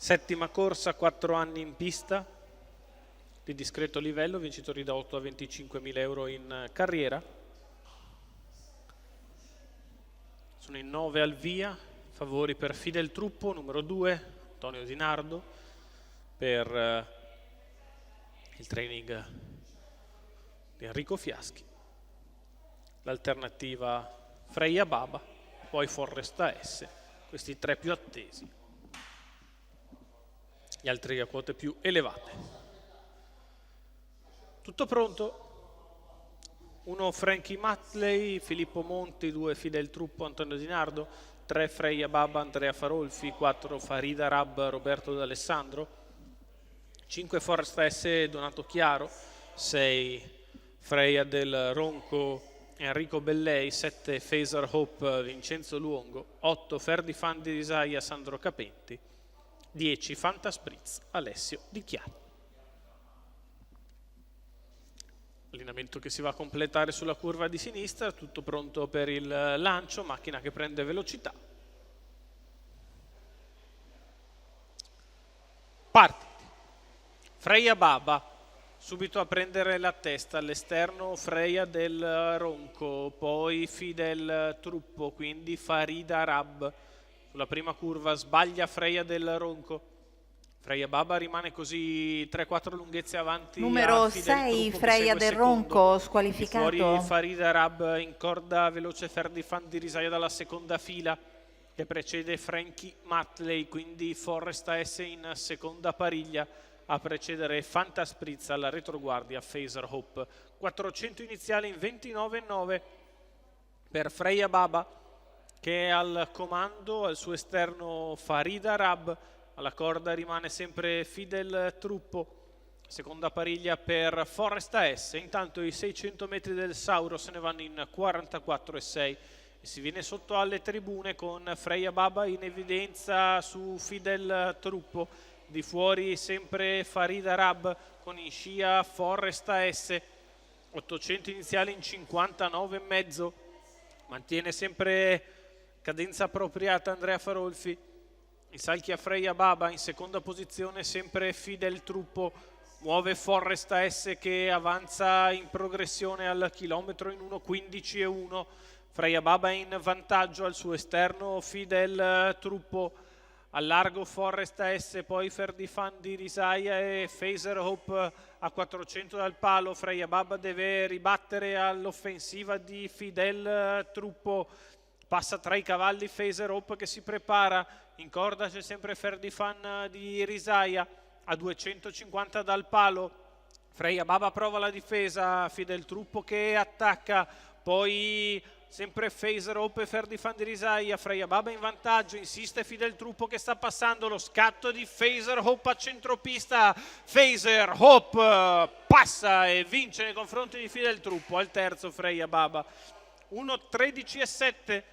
Settima corsa, 4 anni in pista, di discreto livello, vincitori da 8 a 25.000 euro in carriera. Sono in 9 al via, favori per Fidel Truppo, numero 2, Antonio Di Nardo, per il training di Enrico Fiaschi. L'alternativa Freya Baba, poi Forrest AS, questi tre più attesi. Gli altri a quote più elevate. Tutto pronto? 1 Frankie Matley, Filippo Monti, 2 Fidel Truppo, Antonio Di Nardo, 3 Freya Baba, Andrea Farolfi, 4 Farida Rab, Roberto D'Alessandro, 5 Forrest AS, Donato Chiaro, 6 Freya del Ronco, Enrico Bellei, 7 Phaser Hope, Vincenzo Luongo, 8 Ferdi Fan di Risaia, Sandro Capenti, 10 Fantaspritz, Alessio Di Chiaro. Allenamento che si va a completare sulla curva di sinistra, tutto pronto per il lancio, macchina che prende velocità. Partiti. Freya Baba, subito a prendere la testa, all'esterno Freya del Ronco, poi Fidel Truppo, quindi Farida Rab. Sulla prima curva sbaglia Freya del Ronco. Freya Baba rimane così 3-4 lunghezze avanti. Numero 6 Freya del Ronco squalificato. Di fuori Farida Rab, in corda veloce Ferdi Fan di Risaia dalla seconda fila che precede Frankie Matley, quindi Forrest AS in seconda pariglia a precedere Fantaspritz alla retroguardia Phaser Hope. 400 iniziali in 29,9 per Freya Baba, che è al comando, al suo esterno Farida Rab, alla corda rimane sempre Fidel Truppo, seconda pariglia per Forrest AS. Intanto i 600 metri del Sauro se ne vanno in 44,6 e si viene sotto alle tribune con Freya Baba in evidenza su Fidel Truppo, di fuori sempre Farida Rab con in scia Forrest AS. 800 iniziali in 59,5, mantiene sempre cadenza appropriata Andrea Farolfi, insalchia Freya Baba, in seconda posizione sempre Fidel Truppo, muove Forrest AS che avanza in progressione al chilometro in 1:15,1. Freya Baba in vantaggio, al suo esterno Fidel Truppo, al largo Forrest AS, poi Ferdi Fan di Risaia e Phaser Hope a 400 dal palo. Freya Baba deve ribattere all'offensiva di Fidel Truppo, passa tra i cavalli Phaser Hope che si prepara, in corda c'è sempre Ferdi Fan di Risaia a 250 dal palo. Freya Baba prova la difesa, Fidel Truppo che attacca, poi sempre Phaser Hope e Ferdi Fan di Risaia. Freya Baba in vantaggio, insiste Fidel Truppo che sta passando, lo scatto di Phaser Hope a centropista. Phaser Hope passa e vince nei confronti di Fidel Truppo. Al terzo Freya Baba 1:13,7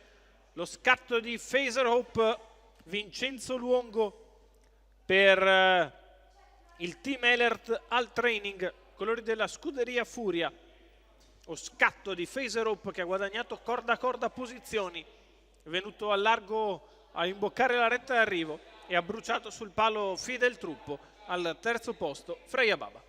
lo scatto di Phaser Hope. Vincenzo Luongo per il team Elert al training, colori della scuderia Furia. Lo scatto di Phaser Hope che ha guadagnato corda a corda posizioni, è venuto al largo a imboccare la retta d'arrivo e ha bruciato sul palo Fidel Truppo. Al terzo posto Freya Baba.